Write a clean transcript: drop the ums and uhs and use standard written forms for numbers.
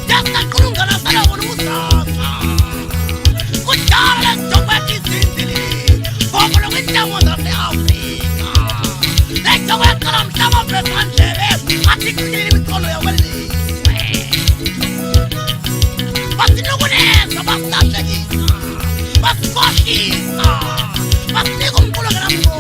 Desta kulungana sana wonumusasa. Kuchara chokwa kizindili. Popolo wita wanda se Afrika. Le chokwa kalam sama prefanjere. Ati kukiri mikono ya wali. Basi nugunesa basta shagisa. Basi koshisa. Basi kumkulungana mko.